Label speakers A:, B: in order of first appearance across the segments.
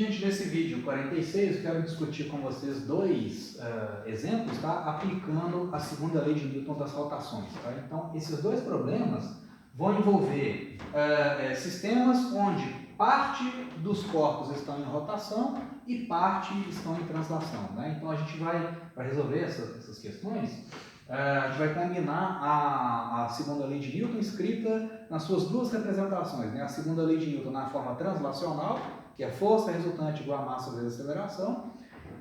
A: Gente, nesse vídeo 46 eu quero discutir com vocês dois exemplos, tá? Aplicando a segunda lei de Newton das rotações. Tá? Então, esses dois problemas vão envolver sistemas onde parte dos corpos estão em rotação e parte estão em translação. Né? Então, a gente vai resolver essas questões. A gente vai combinar a segunda lei de Newton escrita nas suas duas representações. Né? A segunda lei de Newton na forma translacional, que é força resultante igual a massa vezes aceleração,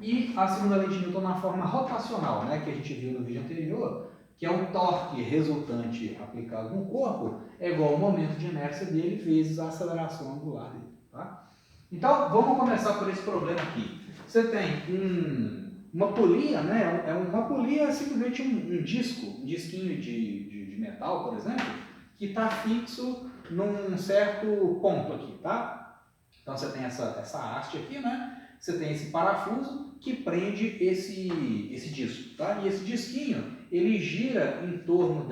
A: e a segunda lei de Newton na forma rotacional, né, que a gente viu no vídeo anterior, que é o torque resultante aplicado no corpo é igual ao momento de inércia dele vezes a aceleração angular dele. Tá? Então, vamos começar por esse problema aqui. Você tem uma polia, né, uma polia é simplesmente um disquinho de metal, por exemplo, que está fixo num certo ponto aqui, tá? Então você tem essa haste aqui, né? Você tem esse parafuso que prende esse disco, tá? E esse disquinho, ele gira em torno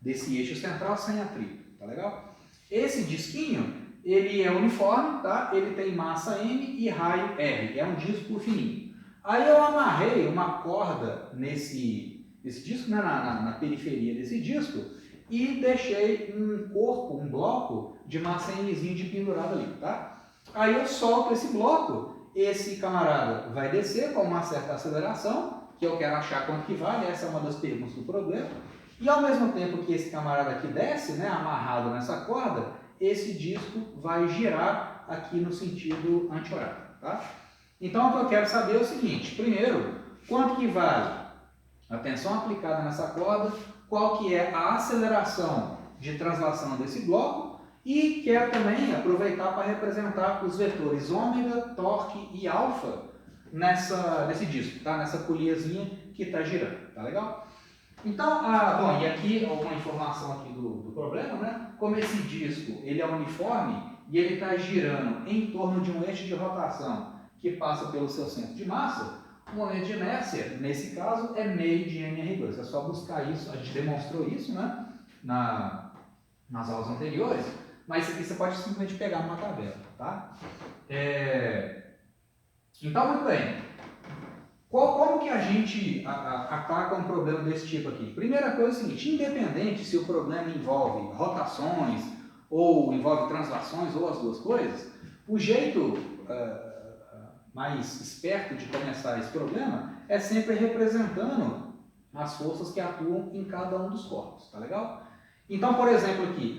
A: desse eixo central sem atrito, tá legal? Esse disquinho, ele é uniforme, tá? Ele tem massa M e raio R, é um disco fininho. Aí eu amarrei uma corda nesse disco, né? na periferia desse disco, e deixei um corpo, um bloco de massa Mzinho de pendurado ali, tá? Aí eu solto esse bloco, esse camarada vai descer com uma certa aceleração, que eu quero achar quanto que vale, essa é uma das perguntas do problema, e ao mesmo tempo que esse camarada aqui desce, né, amarrado nessa corda, esse disco vai girar aqui no sentido anti-horário, tá? Então o que eu quero saber é o seguinte, primeiro, quanto que vale a tensão aplicada nessa corda, qual que é a aceleração de translação desse bloco, e quero também aproveitar para representar os vetores ômega, torque e alfa nesse disco, tá? Nessa poliazinha que está girando, tá legal? Então, bom, e aqui alguma informação aqui do problema, né? Como esse disco ele é uniforme e ele está girando em torno de um eixo de rotação que passa pelo seu centro de massa, o momento de inércia, nesse caso, é meio de mR2. É só buscar isso, a gente demonstrou isso, né? Nas aulas anteriores, mas isso aqui você pode simplesmente pegar numa tabela, tá? Então, muito bem. Como que a gente ataca um problema desse tipo aqui? Primeira coisa é o seguinte, independente se o problema envolve rotações, ou envolve translações, ou as duas coisas, o jeito mais esperto de começar esse problema é sempre representando as forças que atuam em cada um dos corpos, tá legal? Então, por exemplo, aqui,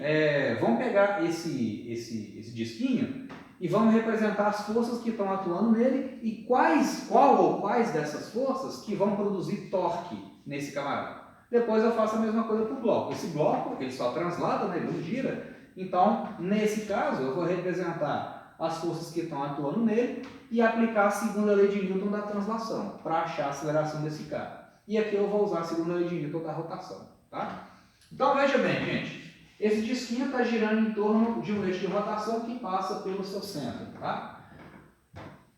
A: vamos pegar esse disquinho e vamos representar as forças que estão atuando nele e qual ou quais dessas forças que vão produzir torque nesse camarada. Depois eu faço a mesma coisa para o bloco. Esse bloco, ele só translada, né, ele não gira. Então, nesse caso, eu vou representar as forças que estão atuando nele e aplicar a segunda lei de Newton da translação para achar a aceleração desse cara. E aqui eu vou usar a segunda lei de Newton da rotação, tá? Então veja bem, gente, esse disquinho está girando em torno de um eixo de rotação que passa pelo seu centro, tá?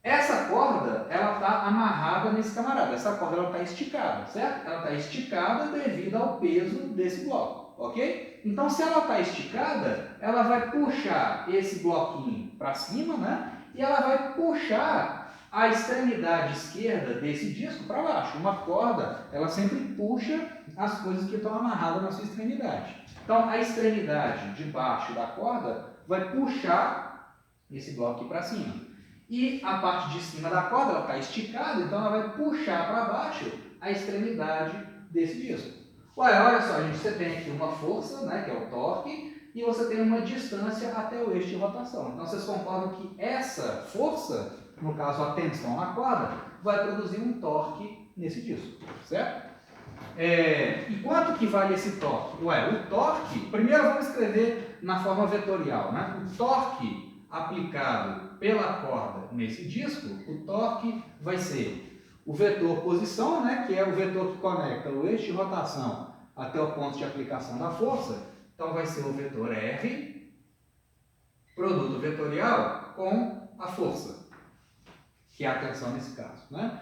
A: Essa corda, ela está amarrada nesse camarada, essa corda está esticada, certo? Ela está esticada devido ao peso desse bloco, ok? Então se ela está esticada, ela vai puxar esse bloquinho para cima, né? E ela vai puxar a extremidade esquerda desse disco para baixo. Uma corda, ela sempre puxa as coisas que estão amarradas na sua extremidade. Então, a extremidade de baixo da corda vai puxar esse bloco aqui para cima. E a parte de cima da corda, ela está esticada, então ela vai puxar para baixo a extremidade desse disco. Olha só, gente, você tem aqui uma força, né, que é o torque, e você tem uma distância até o eixo de rotação. Então, vocês concordam que essa força, no caso a tensão na corda, vai produzir um torque nesse disco, certo? E quanto que vale esse torque? O torque, primeiro vamos escrever na forma vetorial, né? O torque aplicado pela corda nesse disco, o torque vai ser o vetor posição, né? Que é o vetor que conecta o eixo de rotação até o ponto de aplicação da força. Então vai ser o vetor R, produto vetorial com a força, que é a tensão nesse caso, né?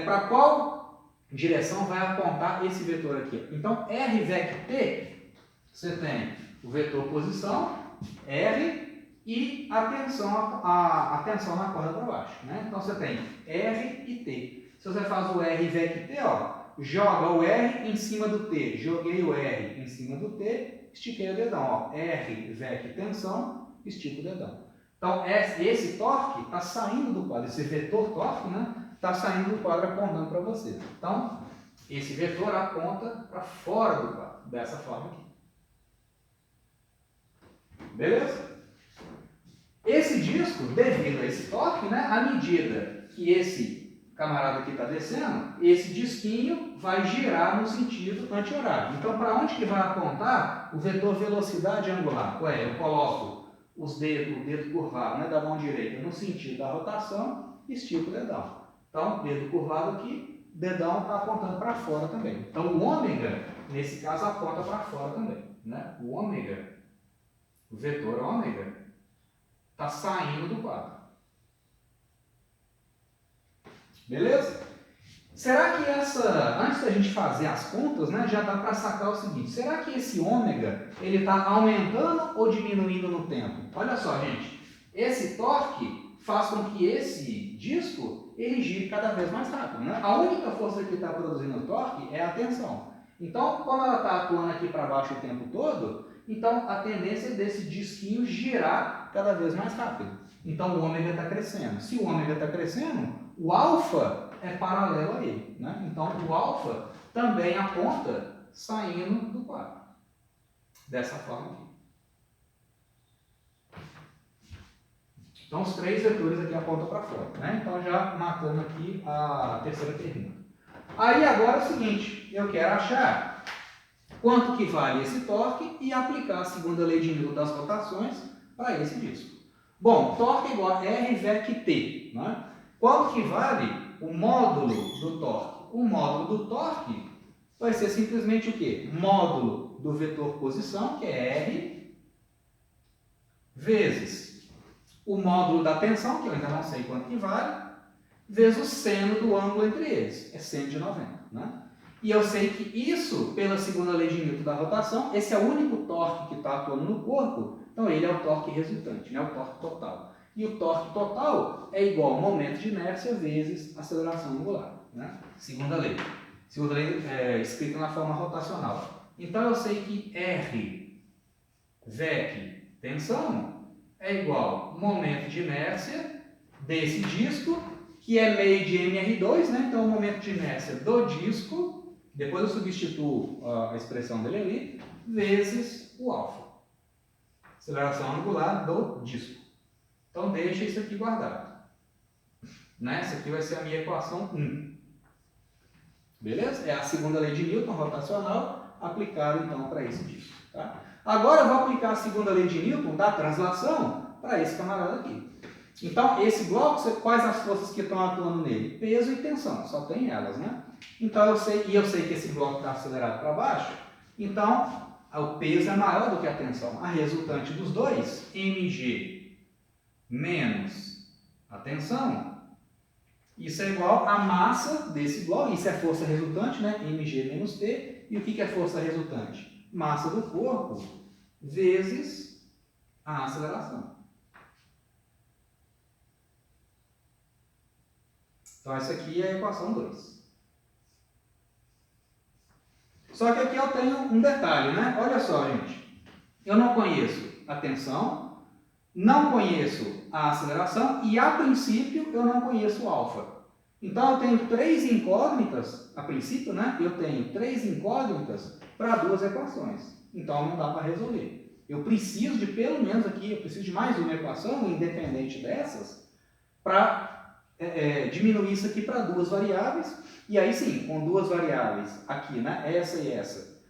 A: Para qual direção vai apontar esse vetor aqui? Então, R vec T, você tem o vetor posição, R, e a tensão na corda para baixo, né? Então você tem R e T. Se você faz o R VEC T, ó, joga o R em cima do T, joguei o R em cima do T, estiquei o dedão, ó, R VEC tensão, estico o dedão. Então esse torque está saindo do quadro, esse vetor torque, né, está saindo do quadro apontando para você. Então esse vetor aponta para fora do quadro, dessa forma aqui. Beleza? Esse disco, devido a esse torque, né, à medida que esse camarada aqui está descendo, esse disquinho vai girar no sentido anti-horário. Então, para onde que vai apontar o vetor velocidade angular? Ué, eu coloco o dedo curvado, né, da mão direita no sentido da rotação e estico o dedão. Então, dedo curvado aqui, dedão está apontando para fora também. Então, o ômega, nesse caso, aponta para fora também, né? O ômega, o vetor ômega, está saindo do quadro. Beleza? Será que antes da gente fazer as contas, né, já dá para sacar o seguinte, será que esse ômega, ele está aumentando ou diminuindo no tempo? Olha só, gente, esse torque faz com que esse disco, ele gire cada vez mais rápido, né? A única força que está produzindo o torque é a tensão. Então, como ela está atuando aqui para baixo o tempo todo, então a tendência é desse disquinho girar cada vez mais rápido. Então o ômega está crescendo. Se o ômega está crescendo, o alfa é paralelo a ele, né? Então o alfa também aponta saindo do quadro. Dessa forma aqui. Então os três vetores aqui apontam para fora, né? Então já matando aqui a terceira pergunta. Aí agora é o seguinte, eu quero achar quanto que vale esse torque e aplicar a segunda lei de Newton das rotações para esse disco. Bom, torque é igual a R VEC T, né? Quanto que vale o módulo do torque? O módulo do torque vai ser simplesmente o quê? Módulo do vetor posição, que é R, vezes o módulo da tensão, que eu ainda não sei quanto que vale, vezes o seno do ângulo entre eles, é seno de 90, né? E eu sei que isso, pela segunda lei de Newton da rotação, esse é o único torque que está atuando no corpo, então ele é o torque resultante, né? O torque total. E o torque total é igual ao momento de inércia vezes aceleração angular, né? Segunda lei. Segunda lei é escrita na forma rotacional. Então eu sei que R VEC tensão é igual ao momento de inércia desse disco, que é meio de mR2, né? Então o momento de inércia do disco, depois eu substituo a expressão dele ali, vezes o alfa. Aceleração angular do disco. Então deixa isso aqui guardado. Né? Essa aqui vai ser a minha equação 1. Beleza? É a segunda lei de Newton rotacional aplicada então para esse disco. Tá? Agora eu vou aplicar a segunda lei de Newton da translação para esse camarada aqui. Então esse bloco, quais as forças que estão atuando nele? Peso e tensão, só tem elas, né? Então eu sei que esse bloco está acelerado para baixo, então o peso é maior do que a tensão. A resultante dos dois, mg menos a tensão, isso é igual à massa desse bloco, isso é força resultante, né? mg menos t, e o que é força resultante? Massa do corpo vezes a aceleração. Então essa aqui é a equação 2. Só que aqui eu tenho um detalhe, né? Olha só, gente. Eu não conheço a tensão, não conheço a aceleração e, a princípio, eu não conheço o alfa. Então, eu tenho três incógnitas, a princípio, né? Eu tenho três incógnitas para duas equações. Então, não dá para resolver. Eu preciso de, pelo menos aqui, eu preciso de mais uma equação, independente dessas, para diminuir isso aqui para duas variáveis. E aí sim, com duas variáveis aqui, né, essa e essa,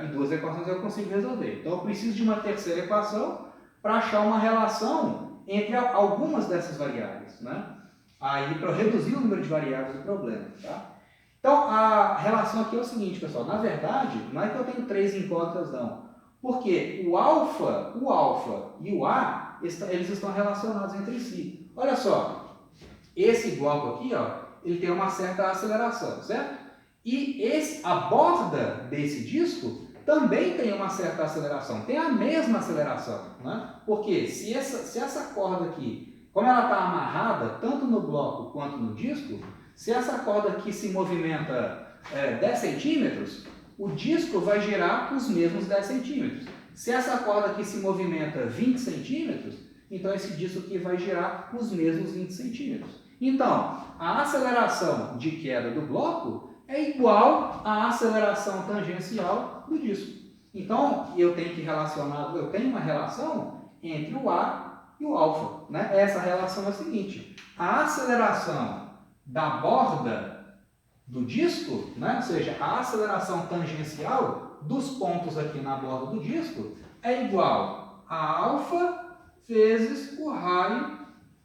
A: e duas equações eu consigo resolver. Então eu preciso de uma terceira equação para achar uma relação entre algumas dessas variáveis, né? Aí para reduzir o número de variáveis do problema, tá? Então a relação aqui é o seguinte, pessoal, na verdade, não é que eu tenho três incógnitas não, porque o alfa e o A, eles estão relacionados entre si. Olha só, esse bloco aqui, ó, ele tem uma certa aceleração, certo? E a borda desse disco também tem uma certa aceleração, tem a mesma aceleração, né? Porque se essa corda aqui, como ela está amarrada tanto no bloco quanto no disco, se essa corda aqui se movimenta 10 centímetros, o disco vai girar os mesmos 10 centímetros. Se essa corda aqui se movimenta 20 centímetros, então esse disco aqui vai girar os mesmos 20 centímetros. Então, a aceleração de queda do bloco é igual à aceleração tangencial do disco. Então, eu tenho uma relação entre o A e o alfa, né? Essa relação é a seguinte: a aceleração da borda do disco, né? Ou seja, a aceleração tangencial dos pontos aqui na borda do disco é igual a alfa vezes o raio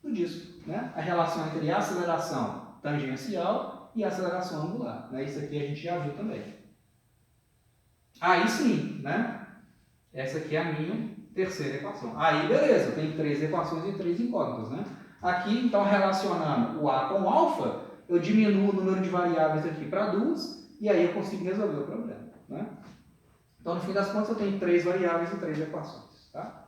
A: do disco, né? A relação entre a aceleração tangencial e a aceleração angular, né? Isso aqui a gente já viu também. Aí sim, né? Essa aqui é a minha terceira equação. Aí beleza, tem 3 equações e 3 incógnitas, né? Aqui, então, relacionando o A com o alfa, eu diminuo o número de variáveis aqui para 2 e aí eu consigo resolver o problema, né? Então, no fim das contas, eu tenho 3 variáveis e 3 equações, tá?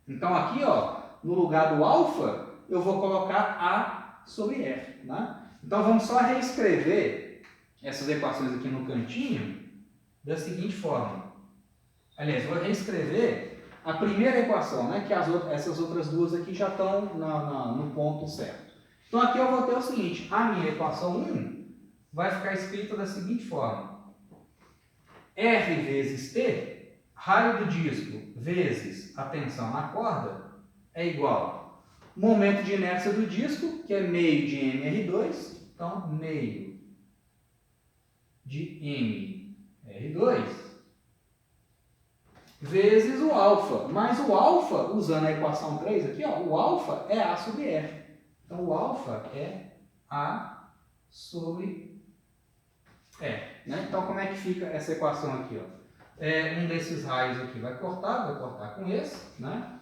A: Então, aqui, ó, no lugar do alfa, eu vou colocar A sobre R, né? Então, vamos só reescrever essas equações aqui no cantinho da seguinte forma. Aliás, eu vou reescrever a primeira equação, né? Que essas outras duas aqui já estão no ponto certo. Então, aqui eu vou ter o seguinte: a minha equação 1 vai ficar escrita da seguinte forma. R vezes T, raio do disco, vezes a tensão na corda, é igual momento de inércia do disco, que é meio de mR2, então meio de mR2, vezes o alfa. Mas o alfa, usando a equação 3 aqui, ó, o alfa é A sobre R. Então, o alfa é A sobre R, né? Então, como é que fica essa equação aqui, ó? Um desses raios aqui vai cortar com esse, né?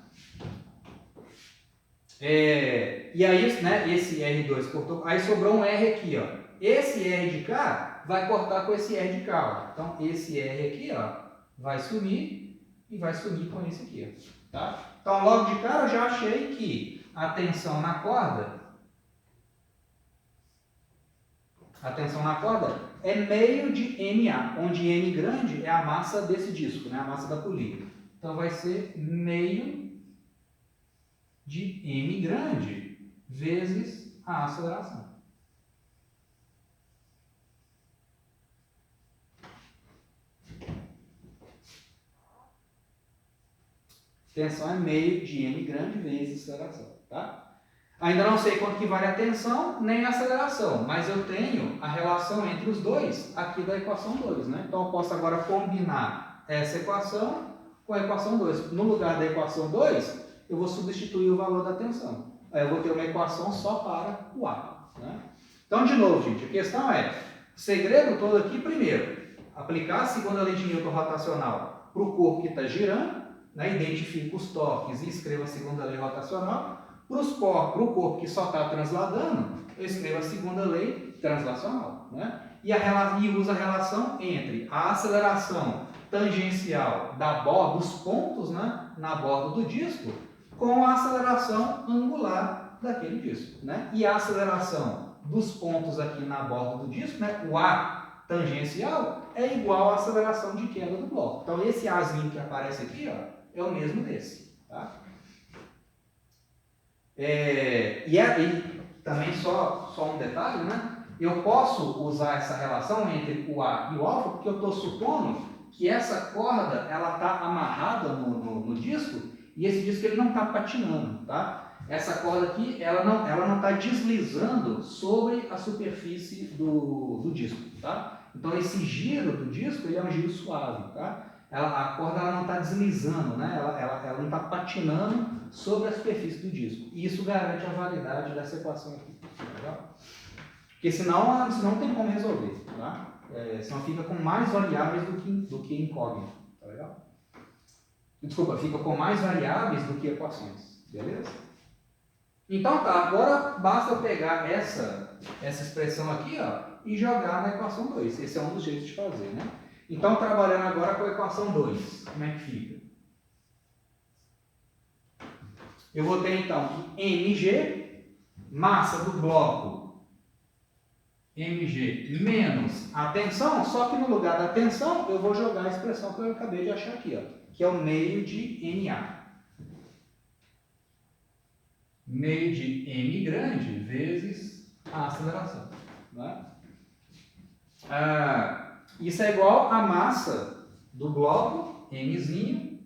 A: E aí, né, esse R2 cortou, aí sobrou um R aqui, ó. Esse R de cá vai cortar com esse R de cá, ó. Então, esse R aqui, ó, vai sumir e vai sumir com esse aqui, ó, tá? Então, logo de cara, eu já achei que a tensão na corda é meio de MA, onde M grande é a massa desse disco, né? A massa da polia. Então, vai ser meio de M grande vezes a aceleração. Tensão é meio de M grande vezes aceleração, tá? Ainda não sei quanto que vale a tensão nem a aceleração, mas eu tenho a relação entre os dois aqui da equação 2, né? Então eu posso agora combinar essa equação com a equação 2. No lugar da equação 2, eu vou substituir o valor da tensão. Aí eu vou ter uma equação só para o A, né? Então, de novo, gente, a questão é, o segredo todo aqui, primeiro, aplicar a segunda lei de Newton rotacional para o corpo que está girando, né? Identifica os toques e escreva a segunda lei rotacional. Para o corpo que só está transladando, eu escrevo a segunda lei translacional, né? E usa a relação entre a aceleração tangencial dos pontos, né, na borda do disco com a aceleração angular daquele disco, né? E a aceleração dos pontos aqui na borda do disco, né, o A tangencial, é igual à aceleração de queda do bloco. Então, esse Azinho que aparece aqui, ó, é o mesmo desse, tá? E também só um detalhe, né? Eu posso usar essa relação entre o A e o alfa porque eu estou supondo que essa corda ela está amarrada no disco e esse disco ele não está patinando, tá? Essa corda aqui ela não está deslizando sobre a superfície do disco, tá? Então esse giro do disco ele é um giro suave, tá? A corda ela não está deslizando, né? Ela não está patinando sobre a superfície do disco. E isso garante a validade dessa equação aqui. Legal? Porque senão não tem como resolver. Tá? Senão fica com mais variáveis do que incógnito. Tá legal? Desculpa, fica com mais variáveis do que equações. Beleza? Então tá, agora basta pegar essa expressão aqui, ó, e jogar na equação 2. Esse é um dos jeitos de fazer, né? Então, trabalhando agora com a equação 2, como é que fica? Eu vou ter, então, que mg, massa do bloco mg menos a tensão, só que no lugar da tensão, eu vou jogar a expressão que eu acabei de achar aqui, ó, que é o meio de ma. Meio de m grande vezes a aceleração. Né? Isso é igual a massa do bloco, mzinho,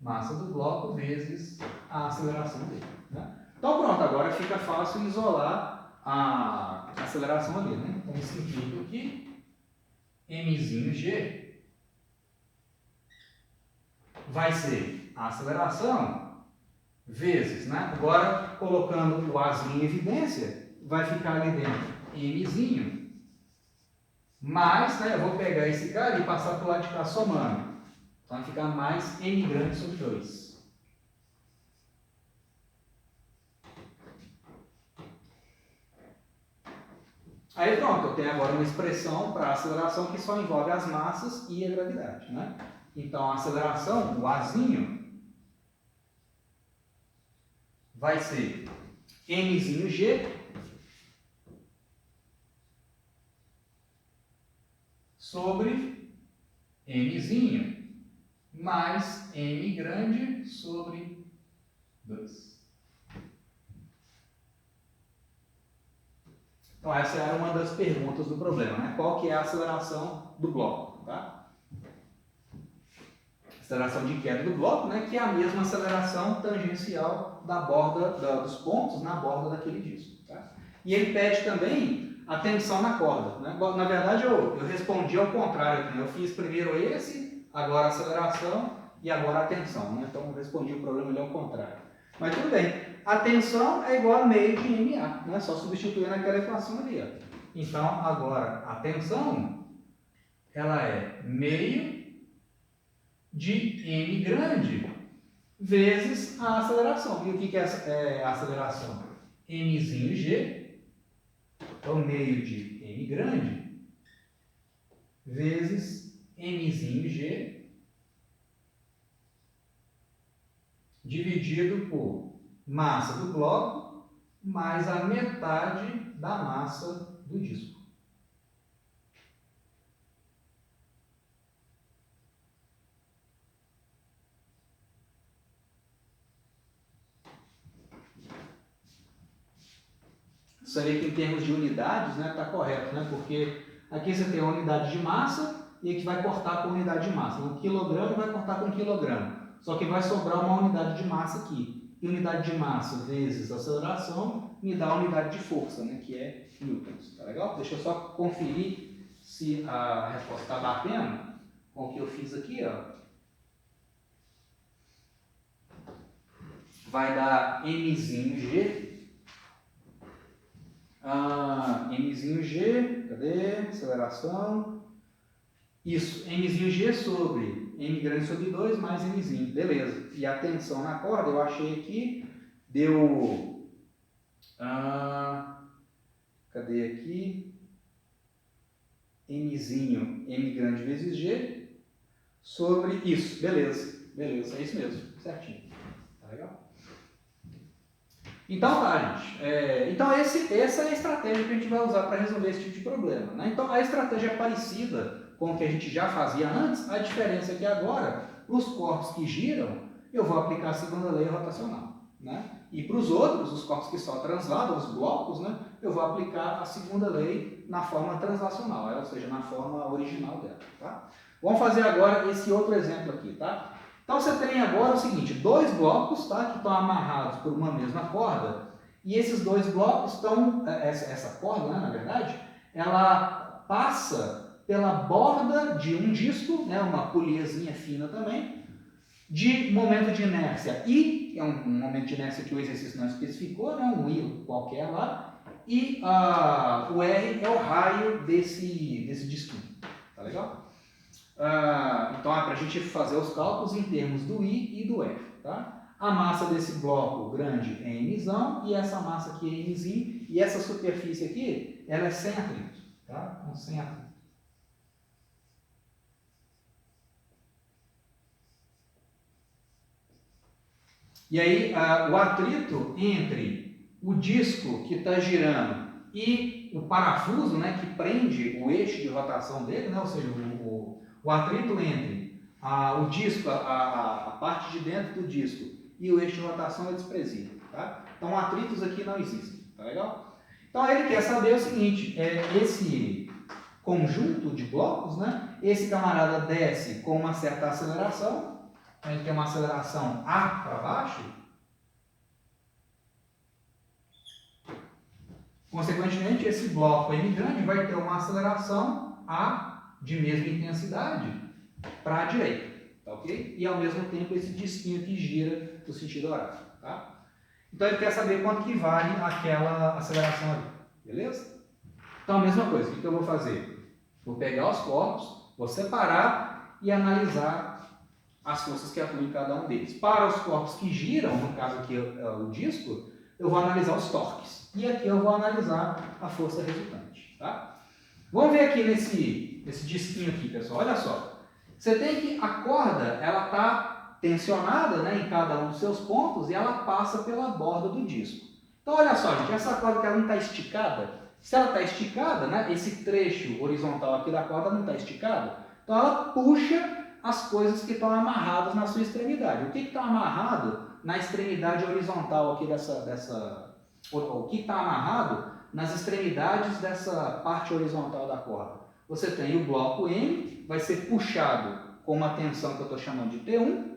A: massa do bloco vezes a aceleração dele. Né? Então pronto, agora fica fácil isolar a aceleração ali. Né? Então isso significa que mzinho g vai ser a aceleração vezes, né? Agora colocando o azinho em evidência, vai ficar ali dentro mzinho, mais, né, eu vou pegar esse cara e passar para o lado de cá somando. Então vai ficar mais m grande sobre 2. Aí pronto, eu tenho agora uma expressão para a aceleração que só envolve as massas e a gravidade. Né? Então a aceleração, o azinho, vai ser mzinho g sobre mzinho mais m grande sobre 2. Então essa era uma das perguntas do problema, né? Qual que é a aceleração do bloco, tá? Aceleração de queda do bloco, né? Que é a mesma aceleração tangencial da borda, dos pontos na borda daquele disco, tá? E ele pede também a tensão na corda, né? Na verdade eu respondi ao contrário aqui, né? Eu fiz primeiro esse, agora a aceleração e agora a tensão, né? Então eu respondi o problema ali ao contrário. Mas tudo bem. A tensão é igual a meio de MA, né? Só substituir naquela equação ali, ó. Então, agora, a tensão, ela é meio de M grande vezes a aceleração. E o que é a aceleração? Mzinho G, então meio de M grande, vezes Mzinho G, dividido por massa do bloco mais a metade da massa do disco. Isso aí que em termos de unidades, né, tá correto, né? Porque aqui você tem a unidade de massa e aqui vai cortar com a unidade de massa. Um quilograma vai cortar com um quilograma. Só que vai sobrar uma unidade de massa aqui. E unidade de massa vezes aceleração me dá a unidade de força, né, que é newtons. Tá legal? Deixa eu só conferir se a resposta está batendo com o que eu fiz aqui, ó. Vai dar mzinho G. Mzinho G, cadê? Aceleração. Isso, mzinho G sobre M grande sobre 2 mais Mzinho, beleza. E a tensão na corda, eu achei aqui, deu... cadê aqui? Mzinho, M grande vezes G, sobre isso, beleza. Beleza, é isso mesmo, certinho. Tá legal? Então tá, gente. Então essa é a estratégia que a gente vai usar para resolver esse tipo de problema. Né? Então a estratégia é parecida com o que a gente já fazia antes, a diferença é que agora, para os corpos que giram, eu vou aplicar a segunda lei rotacional. Né? E para os outros, os corpos que só transladam, os blocos, né, eu vou aplicar a segunda lei na forma translacional, ou seja, na forma original dela. Tá? Vamos fazer agora esse outro exemplo aqui. Tá? Então você tem agora o seguinte, dois blocos, tá, que estão amarrados por uma mesma corda, e esses dois blocos estão, essa corda, né, na verdade, ela passa pela borda de um disco, né, uma poliazinha fina também, de momento de inércia I, que é um momento de inércia que o exercício não especificou, né, um I qualquer lá, e o R é o raio desse disquinho, tá legal? Então é para a gente fazer os cálculos em termos do I e do R. Tá? A massa desse bloco grande é Mzão e essa massa aqui é Mzinho e essa superfície aqui ela é sem atrito. Tá? Então, sem atrito. E aí o atrito entre o disco que está girando e o parafuso, né, que prende o eixo de rotação dele, né, ou seja, o atrito entre o disco, a parte de dentro do disco e o eixo de rotação é desprezível. Tá? Então atritos aqui não existem. Tá legal? Então ele quer saber o seguinte, esse conjunto de blocos, né, esse camarada desce com uma certa aceleração, ele tem uma aceleração A para baixo, consequentemente esse bloco M grande vai ter uma aceleração A de mesma intensidade para a direita, tá ok? E ao mesmo tempo esse disquinho que gira no sentido horário, tá? Então ele quer saber quanto que vale aquela aceleração ali, beleza? Então a mesma coisa, o que eu vou fazer? Vou pegar os corpos, vou separar e analisar as forças que atuam em cada um deles. Para os corpos que giram, no caso aqui o disco, eu vou analisar os torques. E aqui eu vou analisar a força resultante, tá? Vamos ver aqui nesse disquinho aqui, pessoal. Olha só. Você tem que a corda, ela está tensionada, né, em cada um dos seus pontos e ela passa pela borda do disco. Então, olha só, gente, essa corda que ela não está esticada, se ela está esticada, né, esse trecho horizontal aqui da corda não está esticado, então ela puxa as coisas que estão amarradas na sua extremidade. O que está amarrado na extremidade horizontal aqui o que está amarrado nas extremidades dessa parte horizontal da corda? Você tem o bloco M, vai ser puxado com uma tensão que eu estou chamando de T1,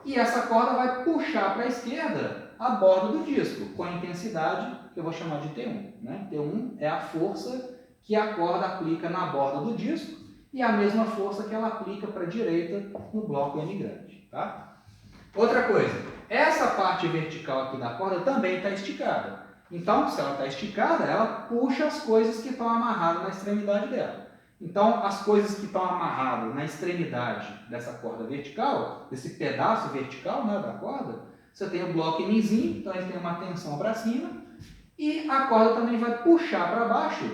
A: e essa corda vai puxar para a esquerda a borda do disco, com a intensidade que eu vou chamar de T1. Né? T1 é a força que a corda aplica na borda do disco, e a mesma força que ela aplica para a direita no bloco M grande. Tá? Outra coisa, essa parte vertical aqui da corda também está esticada. Então, se ela está esticada, ela puxa as coisas que estão amarradas na extremidade dela. Então, as coisas que estão amarradas na extremidade dessa corda vertical, desse pedaço vertical, né, da corda, você tem o bloco Mzinho, então ele tem uma tensão para cima, e a corda também vai puxar para baixo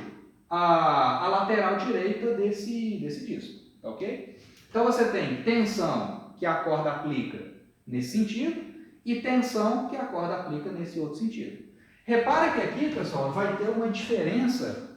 A: a lateral direita desse disco, tá ok? Então você tem tensão que a corda aplica nesse sentido e tensão que a corda aplica nesse outro sentido. Repara que aqui, pessoal, vai ter uma diferença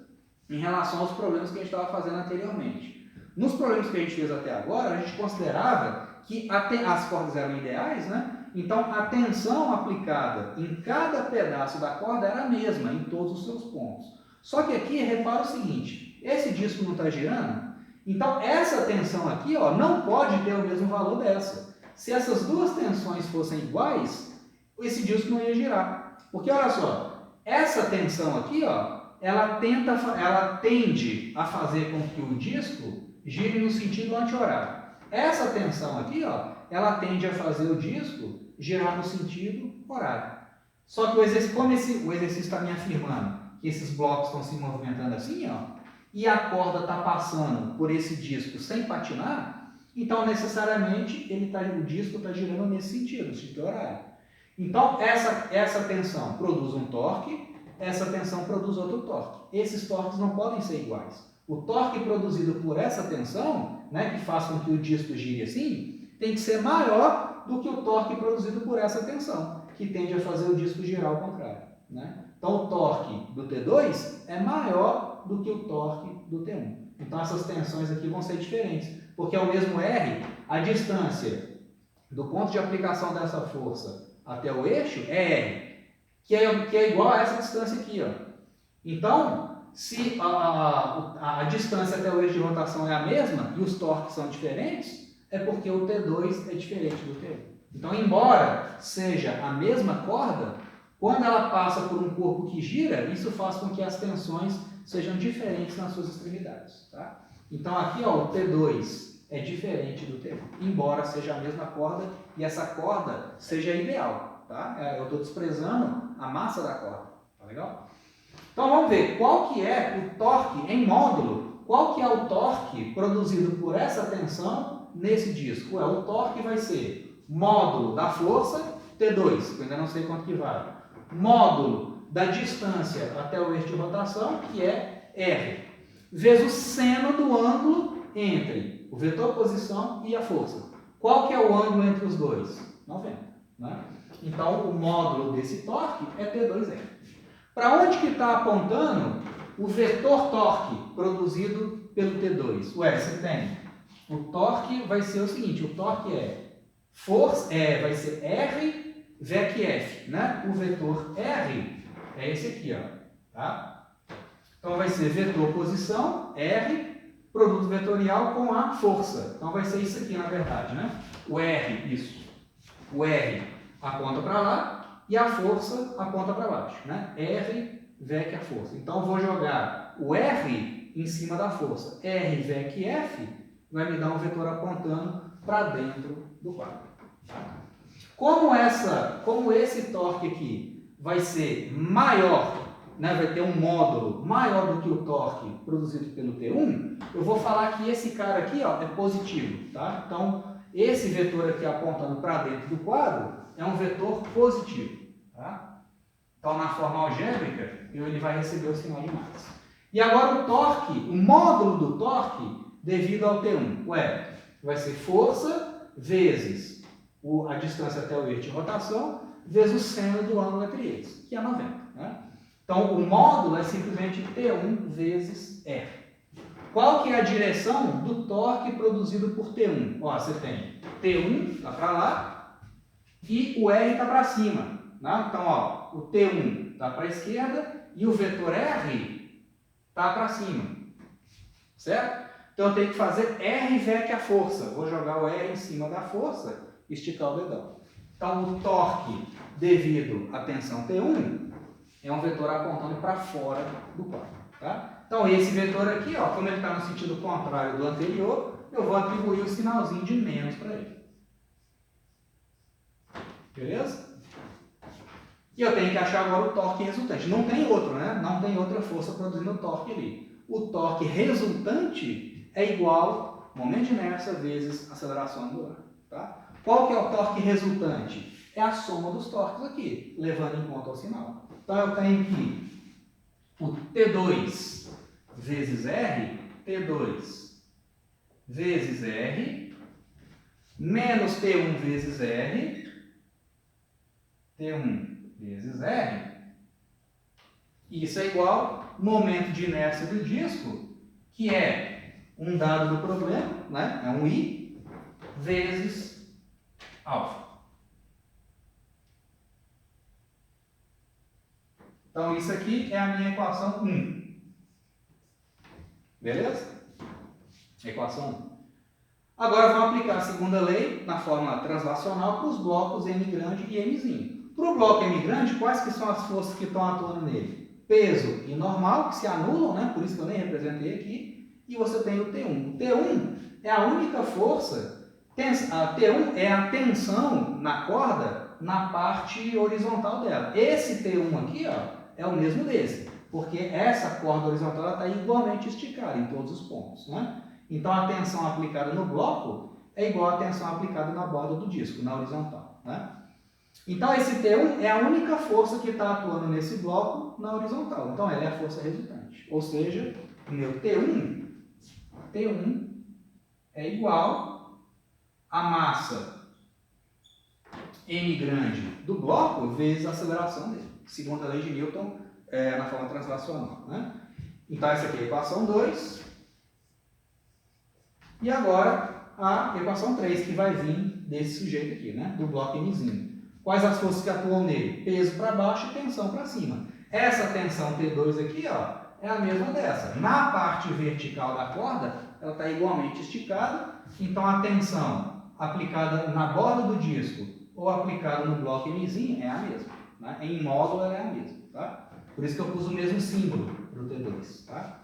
A: em relação aos problemas que a gente estava fazendo anteriormente. Nos problemas que a gente fez até agora, a gente considerava que as cordas eram ideais, né? Então a tensão aplicada em cada pedaço da corda era a mesma em todos os seus pontos. Só que aqui, repara o seguinte, esse disco não está girando, então essa tensão aqui, ó, não pode ter o mesmo valor dessa. Se essas duas tensões fossem iguais, esse disco não ia girar. Porque olha só, essa tensão aqui, ó, ela tende a fazer com que o disco gire no sentido anti-horário. Essa tensão aqui, ó, ela tende a fazer o disco girar no sentido horário. Só que como o exercício está me afirmando que esses blocos estão se movimentando assim, ó, e a corda está passando por esse disco sem patinar, então necessariamente o disco está girando nesse sentido, no sentido horário. Então essa tensão produz um torque, essa tensão produz outro torque. Esses torques não podem ser iguais. O torque produzido por essa tensão, né, que faz com que o disco gire assim, tem que ser maior do que o torque produzido por essa tensão, que tende a fazer o disco girar ao contrário. Né? Então o torque do T2 é maior do que o torque do T1. Então essas tensões aqui vão ser diferentes, porque ao mesmo R, a distância do ponto de aplicação dessa força até o eixo é R, que é igual a essa distância aqui. Ó. Então, se a distância até o eixo de rotação é a mesma e os torques são diferentes, é porque o T2 é diferente do T1. Então, embora seja a mesma corda, quando ela passa por um corpo que gira, isso faz com que as tensões sejam diferentes nas suas extremidades. Tá? Então, aqui ó, o T2 é diferente do T1, embora seja a mesma corda e essa corda seja ideal. Tá? Eu estou desprezando a massa da corda. Tá legal? Então, vamos ver qual que é o torque em módulo, qual que é o torque produzido por essa tensão nesse disco. O torque vai ser módulo da força, T2, que eu ainda não sei quanto que vale. Módulo da distância até o eixo de rotação, que é R, vezes o seno do ângulo entre o vetor posição e a força. Qual que é o ângulo entre os dois? 90. Né? Então, o módulo desse torque é T2R. Para onde que está apontando o vetor torque produzido pelo T2? Ué, você tem. O torque vai ser o seguinte, o torque vai ser R VEC F, né? O vetor R é esse aqui, ó, tá? Então vai ser vetor posição, R, produto vetorial com a força. Então vai ser isso aqui, na verdade, né? O R, isso. O R aponta para lá e a força aponta para baixo, né? R VEC a força. Então vou jogar o R em cima da força. R VEC F vai me dar um vetor apontando para dentro do quadro. Como esse torque aqui vai ser maior, né, vai ter um módulo maior do que o torque produzido pelo T1, eu vou falar que esse cara aqui, ó, é positivo, tá? Então, esse vetor aqui apontando para dentro do quadro é um vetor positivo, tá? Então, na forma algébrica, ele vai receber o sinal de mais. E agora o torque, o módulo do torque devido ao T1, vai ser força vezes a distância até o eixo de rotação vezes o seno do ângulo entre eles, que é 90, né? Então, o módulo é simplesmente T1 vezes R. Qual que é a direção do torque produzido por T1? Ó, você tem T1 está para lá e o R está para cima, né? Então, ó, o T1 está para a esquerda e o vetor R está para cima, certo? Então, eu tenho que fazer R VEC a força. Vou jogar o R em cima da força e esticar o dedão. Então, o torque devido à tensão T1 é um vetor apontando para fora do quadro, tá? Então, esse vetor aqui, ó, como ele está no sentido contrário do anterior, eu vou atribuir o sinalzinho de menos para ele. Beleza? E eu tenho que achar agora o torque resultante. Não tem outro, né? Não tem outra força produzindo o torque ali. O torque resultante é igual momento de inércia vezes aceleração angular, tá? Qual que é o torque resultante? É a soma dos torques aqui, levando em conta o sinal. Então, eu tenho que o T2 vezes R, T2 vezes R, menos T1 vezes R, T1 vezes R, isso é igual momento de inércia do disco, que é um dado do problema, né? É um I, vezes alfa. Então, isso aqui é a minha equação 1. Beleza? Equação 1. Agora, vamos aplicar a segunda lei na forma translacional para os blocos M grande e Mzinho. Para o bloco M grande, quais que são as forças que estão atuando nele? Peso e normal, que se anulam, né? Por isso que eu nem representei aqui. E você tem o T1. O T1 é a única força, a T1 é a tensão na corda na parte horizontal dela. Esse T1 aqui, ó, é o mesmo desse, porque essa corda horizontal está igualmente esticada em todos os pontos, né? Então, a tensão aplicada no bloco é igual à tensão aplicada na borda do disco, na horizontal, né? Então, esse T1 é a única força que está atuando nesse bloco na horizontal. Então, ela é a força resultante. Ou seja, o meu T1 é igual à massa M grande do bloco vezes a aceleração dele, segundo a lei de Newton, na forma translacional, né? Então, essa aqui é a equação 2. E agora, a equação 3, que vai vir desse sujeito aqui, né? Do bloco Mzinho. Quais as forças que atuam nele? Peso para baixo e tensão para cima. Essa tensão T2 aqui, ó, é a mesma dessa. Na parte vertical da corda, ela está igualmente esticada. Então, a tensão aplicada na borda do disco ou aplicada no bloco Mzinho é a mesma, né? Em módulo, ela é a mesma, tá? Por isso que eu pus o mesmo símbolo para o T2, tá?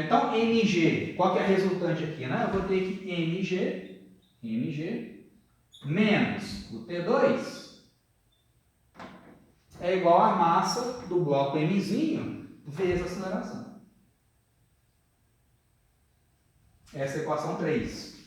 A: Então, Mg, qual que é a resultante aqui, né? Eu vou ter que Mg menos o T2 é igual à massa do bloco Mzinho vezes a aceleração. Essa é a equação 3.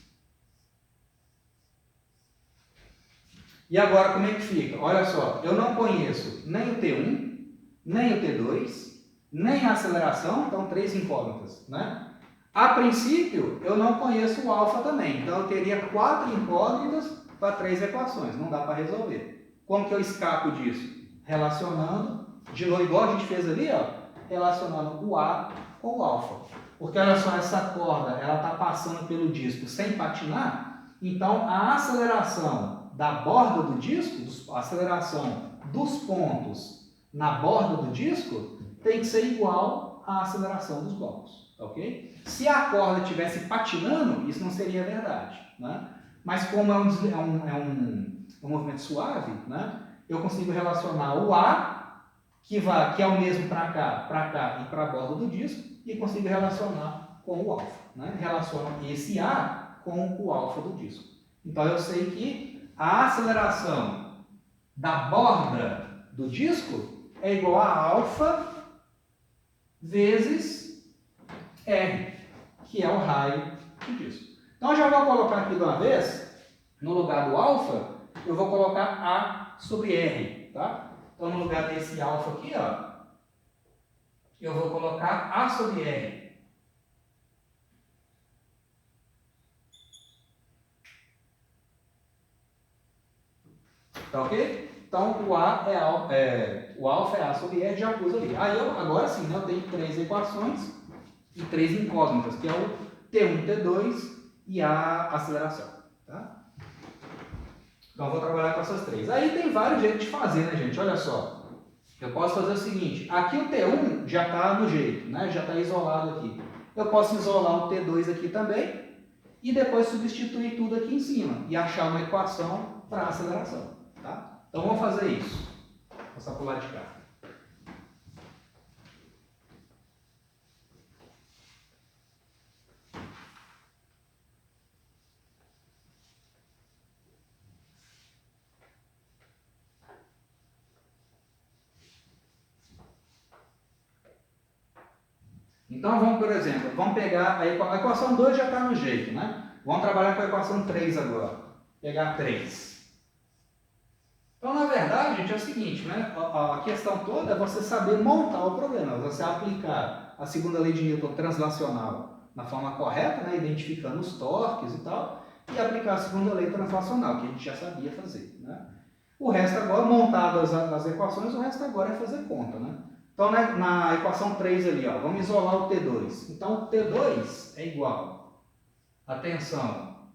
A: E agora, como é que fica? Olha só, eu não conheço nem o T1, nem o T2, nem a aceleração, então 3 incógnitas, né? A princípio, eu não conheço o alfa também, então eu teria 4 incógnitas para 3 equações, não dá para resolver. Como que eu escapo disso? Relacionando, igual a gente fez ali, ó, relacionando o A com o alfa. Porque olha só, essa corda, ela está passando pelo disco sem patinar, então a aceleração da borda do disco, a aceleração dos pontos na borda do disco, tem que ser igual à aceleração dos blocos, ok? Se a corda estivesse patinando, isso não seria verdade, né? Mas como é um movimento suave, né? Eu consigo relacionar o A, que é o mesmo para cá e para a borda do disco, e consigo relacionar com o alfa, né? Relaciono esse A com o alfa do disco. Então eu sei que a aceleração da borda do disco é igual a alfa vezes R, que é o raio do disco. Então eu já vou colocar aqui de uma vez, no lugar do alfa, eu vou colocar A sobre R, tá? Então no lugar desse alfa aqui, ó, eu vou colocar A sobre R. Tá ok? Então o alfa é A sobre R, já pus ali. Aí agora sim, né, eu tenho três equações e três incógnitas, que é o T1, T2 e a aceleração. Tá? Então eu vou trabalhar com essas três. Aí tem vários jeitos de fazer, né, gente? Olha só. Eu posso fazer o seguinte, aqui o T1 já está no jeito, né? Já está isolado aqui. Eu posso isolar o T2 aqui também e depois substituir tudo aqui em cima e achar uma equação para a aceleração. Tá? Então vamos fazer isso. Vou passar para o lado de cá. Então vamos, por exemplo, vamos pegar a equação 2 já está no jeito, né? Vamos trabalhar com a equação 3 agora. Pegar 3. Então, na verdade, gente, é o seguinte, né? A questão toda é você saber montar o problema, você aplicar a segunda lei de Newton translacional na forma correta, né? Identificando os torques e tal, e aplicar a segunda lei translacional, que a gente já sabia fazer, né? O resto agora, montadas as equações, o resto agora é fazer conta, né? Então, na equação 3 ali, ó, vamos isolar o T2. Então, o T2 é igual, atenção,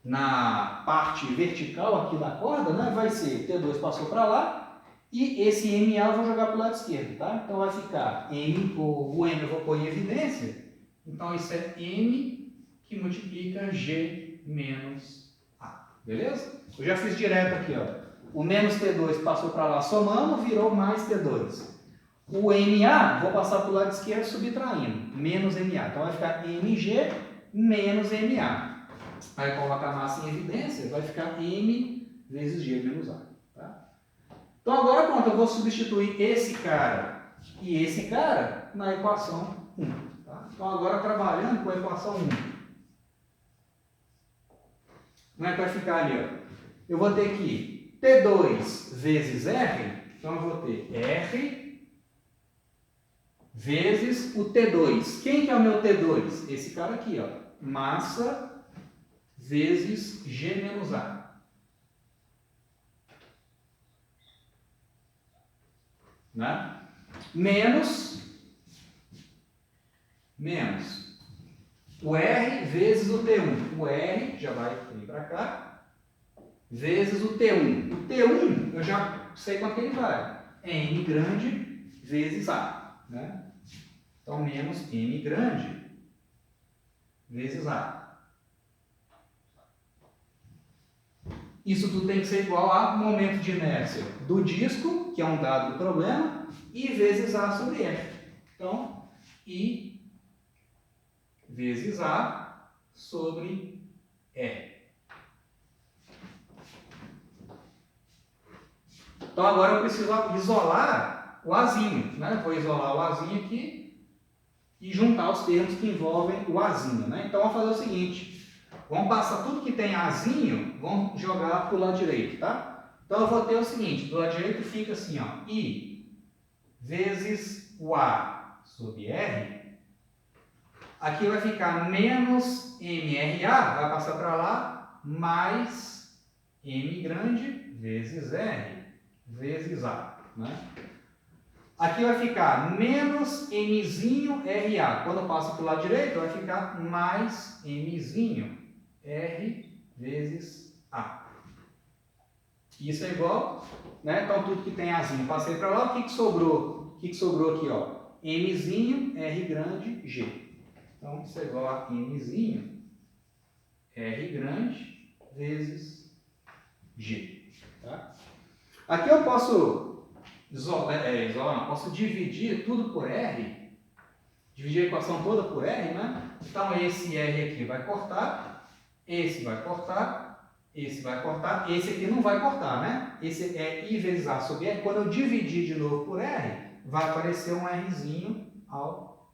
A: na parte vertical aqui da corda, né, vai ser T2 passou para lá, e esse MA eu vou jogar para o lado esquerdo, tá? Então, vai ficar M, o M eu vou pôr em evidência, então isso é M que multiplica G menos A, beleza? Eu já fiz direto aqui, ó. O menos T2 passou para lá somando, virou mais T2. O MA, vou passar para o lado esquerdo subtraindo, menos MA. Então vai ficar MG menos MA. Aí coloca a massa em evidência, vai ficar M vezes G menos A. Tá? Então agora pronto, eu vou substituir esse cara e esse cara na equação 1. Tá? Então agora trabalhando com a equação 1. Como é que vai ficar ali? Ó? Eu vou ter aqui T2 vezes R, então eu vou ter R vezes o T2. Quem que é o meu T2? Esse cara aqui, ó. Massa vezes G menos A. Né? Menos o R vezes o T1. O R já vai vir para cá. Vezes o T1. O T1 eu já sei quanto que ele vai. É M grande vezes A. Né? Então, menos M grande vezes A. Isso tudo tem que ser igual a momento de inércia do disco, que é um dado do problema, e vezes A sobre F. Então, I vezes A sobre E. Então, agora eu preciso isolar o Azinho. Né? Vou isolar o Azinho aqui e juntar os termos que envolvem o Azinho. Né? Então, vamos fazer o seguinte. Vamos passar tudo que tem Azinho, vamos jogar para o lado direito, tá? Então, eu vou ter o seguinte, do lado direito fica assim, ó, I vezes o A sobre R. Aqui vai ficar menos MRA, vai passar para lá, mais M grande vezes R. vezes A, né? Aqui vai ficar menos Mzinho RA. Quando eu passo para o lado direito, vai ficar mais Mzinho R vezes A. Isso é igual, né? Então, tudo que tem Azinho, passei para lá. O que sobrou? O que sobrou aqui, ó? Mzinho R grande G. Então, isso é igual a Mzinho R grande vezes G. Tá? Aqui eu posso posso dividir tudo por R, dividir a equação toda por R, né? Então esse R aqui vai cortar, esse vai cortar, esse vai cortar, esse aqui não vai cortar, né? Esse é I vezes A sobre R. Quando eu dividir de novo por R, vai aparecer um Rzinho ao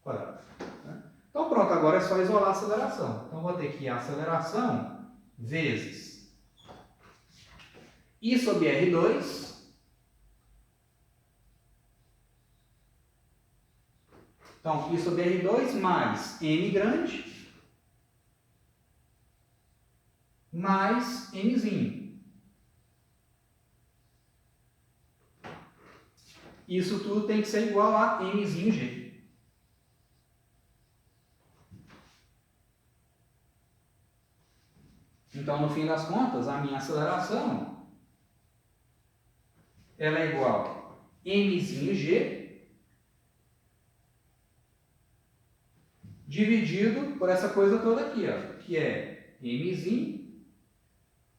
A: quadrado. Né? Então pronto, agora é só isolar a aceleração. Então vou ter que a aceleração vezes I sobre R2, então, I sobre R2 mais M grande mais Mzinho. Isso tudo tem que ser igual a Mzinho G. Então, no fim das contas, a minha aceleração ela é igual a Mzinho G dividido por essa coisa toda aqui, ó, que é Mzinho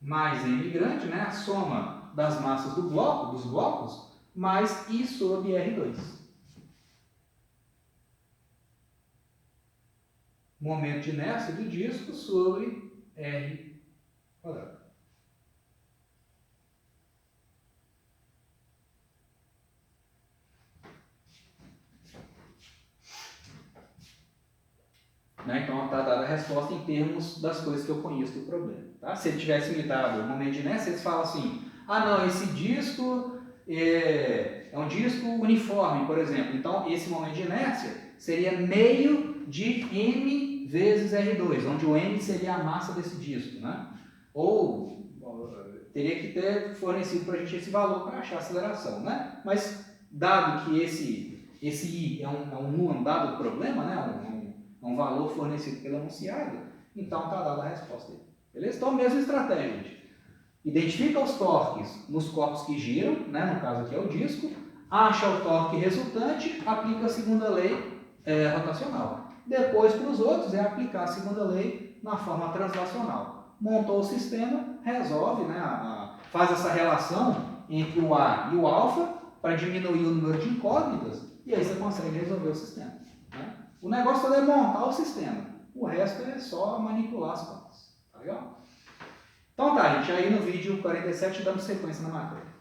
A: mais M grande, né, a soma das massas dos blocos, mais I sobre R2. Momento de inércia do disco sobre R quadrado. Né? Então está dada a resposta em termos das coisas que eu conheço do problema. Tá? Se ele tivesse me dado o momento de inércia, eles falam assim, ah não, esse disco é um disco uniforme, por exemplo. Então esse momento de inércia seria meio de M vezes R2, onde o M seria a massa desse disco. Né? Ou teria que ter fornecido para a gente esse valor para achar a aceleração. Né? Mas dado que esse I é um dado problema, né? Um valor fornecido pelo enunciado, então está dada a resposta aí. Beleza? Então, mesma estratégia, gente. Identifica os torques nos corpos que giram, né? No caso aqui é o disco, acha o torque resultante, aplica a segunda lei rotacional. Depois, para os outros, é aplicar a segunda lei na forma translacional. Montou o sistema, resolve, né? Faz essa relação entre o A e o alfa para diminuir o número de incógnitas e aí você consegue resolver o sistema. Né? O negócio todo é montar o sistema. O resto é só manipular as contas. Tá legal? Então tá, gente. Aí no vídeo 47 damos sequência na matéria.